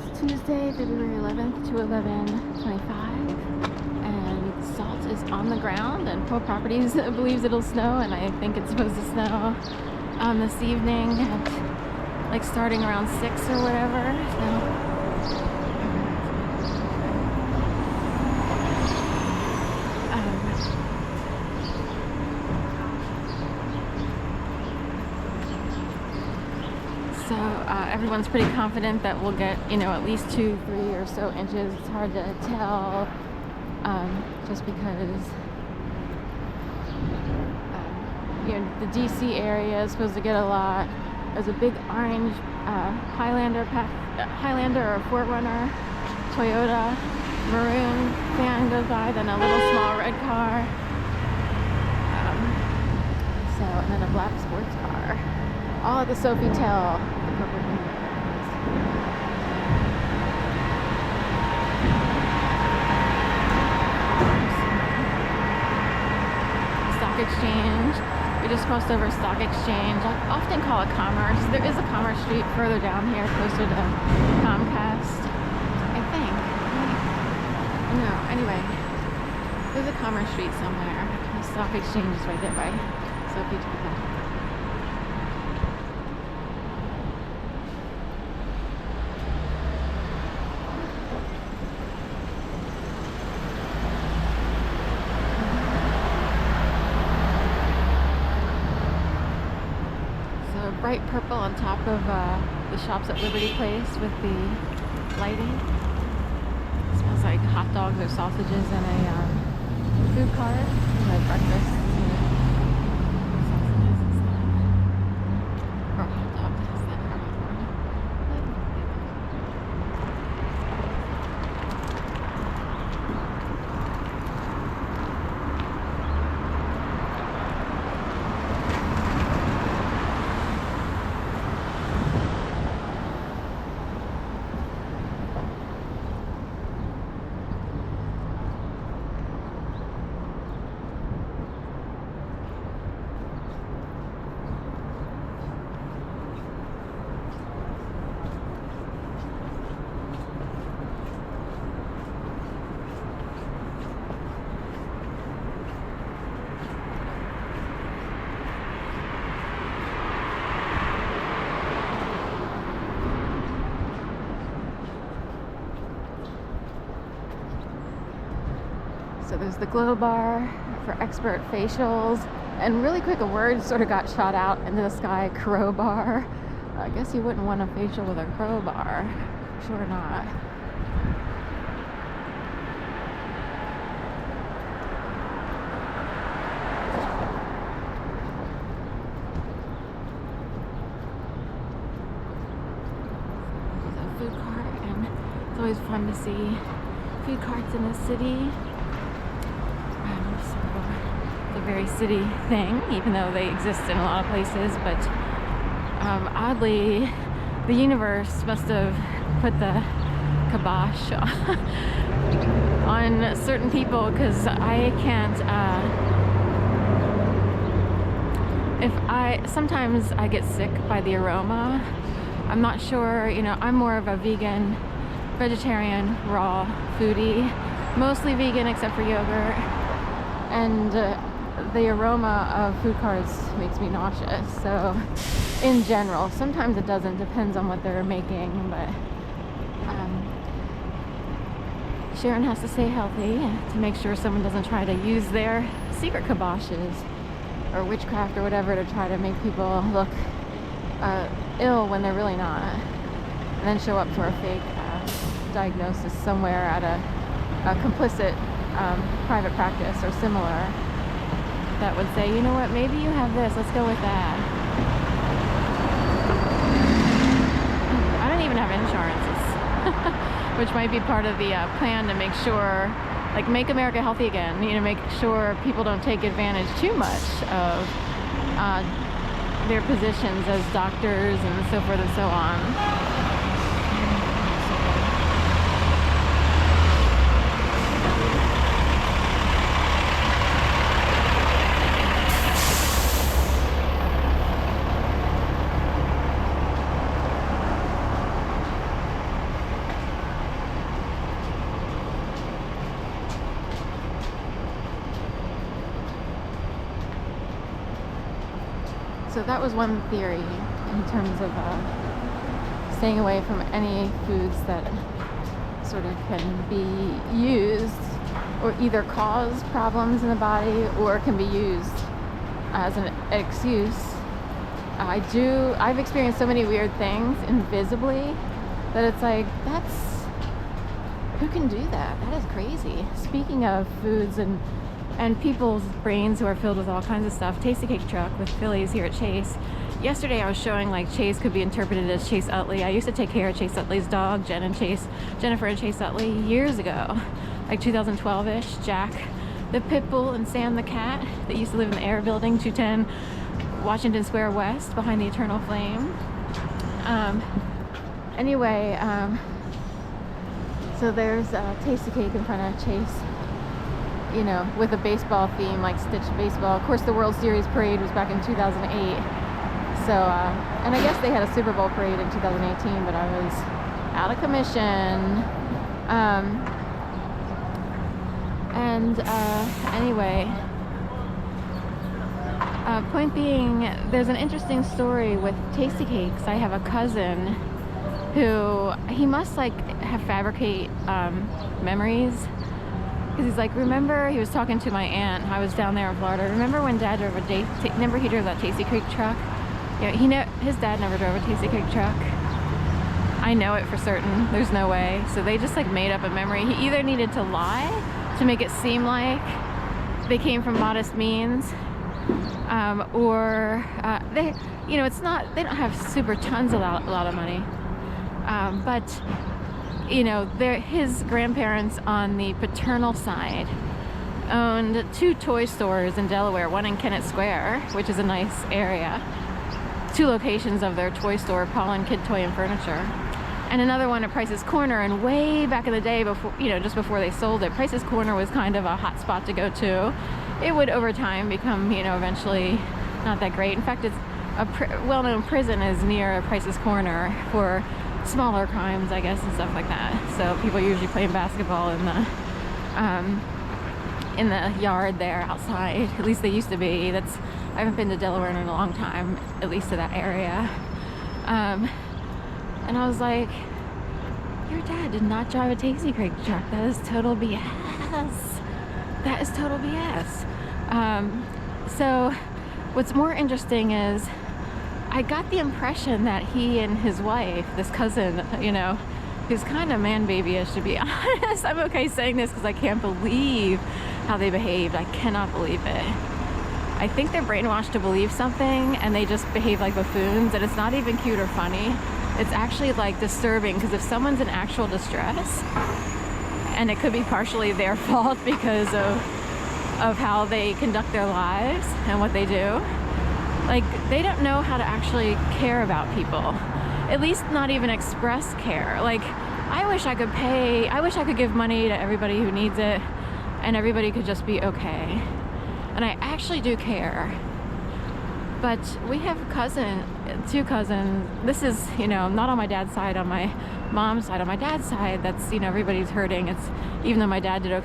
It's Tuesday, February 11th, 2/11/25, and salt is on the ground, and Pro Properties believes it'll snow, and I think it's supposed to snow this evening at like starting around 6 or whatever. So everyone's pretty confident that we'll get, at least 2, 3 or so inches. It's hard to tell, just because, the DC area is supposed to get a lot. There's a big orange Highlander or 4Runner Toyota maroon van goes by, then a little small red car, and then a black sports car. All at the Sofitel. Stock Exchange. We just crossed over Stock Exchange. I often call it Commerce. There is a Commerce Street further down here, closer to Comcast, I think. No, anyway, there's a Commerce Street somewhere. The Stock Exchange is right there by Sofitel. Bright purple on top of the shops at Liberty Place with the lighting. It smells like hot dogs or sausages in a food cart, like breakfast. Sausages and stuff. Or hot dogs. Is that So there's the glow bar for expert facials, and really quick, a word sort of got shot out into the sky: crowbar. I guess you wouldn't want a facial with a crowbar. Sure not. There's a food cart, and it's always fun to see food carts in the city. It's a very city thing, even though they exist in a lot of places. But oddly, the universe must have put the kibosh on certain people, because I can't. Sometimes I get sick by the aroma. I'm not sure. I'm more of a vegan, vegetarian, raw foodie. Mostly vegan except for yogurt. And the aroma of food carts makes me nauseous. So in general, sometimes it doesn't, depends on what they're making, but Sharon has to stay healthy to make sure someone doesn't try to use their secret kiboshes or witchcraft or whatever to try to make people look ill when they're really not, and then show up for a fake diagnosis somewhere at a complicit private practice or similar that would say, you know what, maybe you have this, let's go with that. I don't even have insurance, which might be part of the plan to make sure, like, make America healthy again, make sure people don't take advantage too much of their positions as doctors and so forth and so on. so that was one theory in terms of staying away from any foods that sort of can be used or either cause problems in the body or can be used as an excuse. I've experienced so many weird things invisibly that it's like, who can do that? That is crazy. Speaking of foods and people's brains who are filled with all kinds of stuff, Tasty Cake Truck with Phillies here at Chase. Yesterday I was showing like Chase could be interpreted as Chase Utley. I used to take care of Chase Utley's dog, Jennifer and Chase Utley, years ago, like 2012-ish. Jack, the pit bull, and Sam the cat that used to live in the Air Building, 210 Washington Square West, behind the Eternal Flame. Anyway, so there's Tasty Cake in front of Chase, you know, with a baseball theme, like stitched baseball. Of course, the World Series parade was back in 2008. So, and I guess they had a Super Bowl parade in 2018, but I was out of commission. Anyway, point being, there's an interesting story with Tasty Cakes. I have a cousin who, he must like fabricate memories, because he's like, remember, he was talking to my aunt, I was down there in Florida, remember when Dad drove remember he drove that Tasty Cake truck? Yeah, his dad never drove a Tasty Cake truck. I know it for certain, there's no way. So they just like made up a memory. He either needed to lie to make it seem like they came from modest means, or they, you know, it's not, they don't have super tons, a lot of money, but you know, his grandparents on the paternal side owned 2 toy stores in Delaware, one in Kennett Square, which is a nice area, 2 locations of their toy store, Paul and Kid Toy and Furniture, and another one at Price's Corner. And way back in the day, before, you know, just before they sold it, Price's Corner was kind of a hot spot to go to. It would over time become, you know, eventually not that great. In fact, it's a well-known prison is near Price's Corner for smaller crimes, I guess, and stuff like that. So people usually playing basketball in the yard there outside. At least they used to be. I haven't been to Delaware in a long time, at least to that area. And I was like, your dad did not drive a Tasty Cake truck. That is total BS. That is total BS. So what's more interesting is I got the impression that he and his wife, this cousin, you know, who's kind of man-babyish, to be honest. I'm okay saying this because I can't believe how they behaved. I cannot believe it. I think they're brainwashed to believe something and they just behave like buffoons, and it's not even cute or funny. It's actually like disturbing, because if someone's in actual distress, and it could be partially their fault because of how they conduct their lives and what they do, like, they don't know how to actually care about people, at least not even express care. Like, I wish I could give money to everybody who needs it and everybody could just be okay, and I actually do care. But we have 2 cousins. This is, you know, not on my dad's side, on my mom's side. On my dad's side, that's, you know, everybody's hurting. It's, even though my dad did okay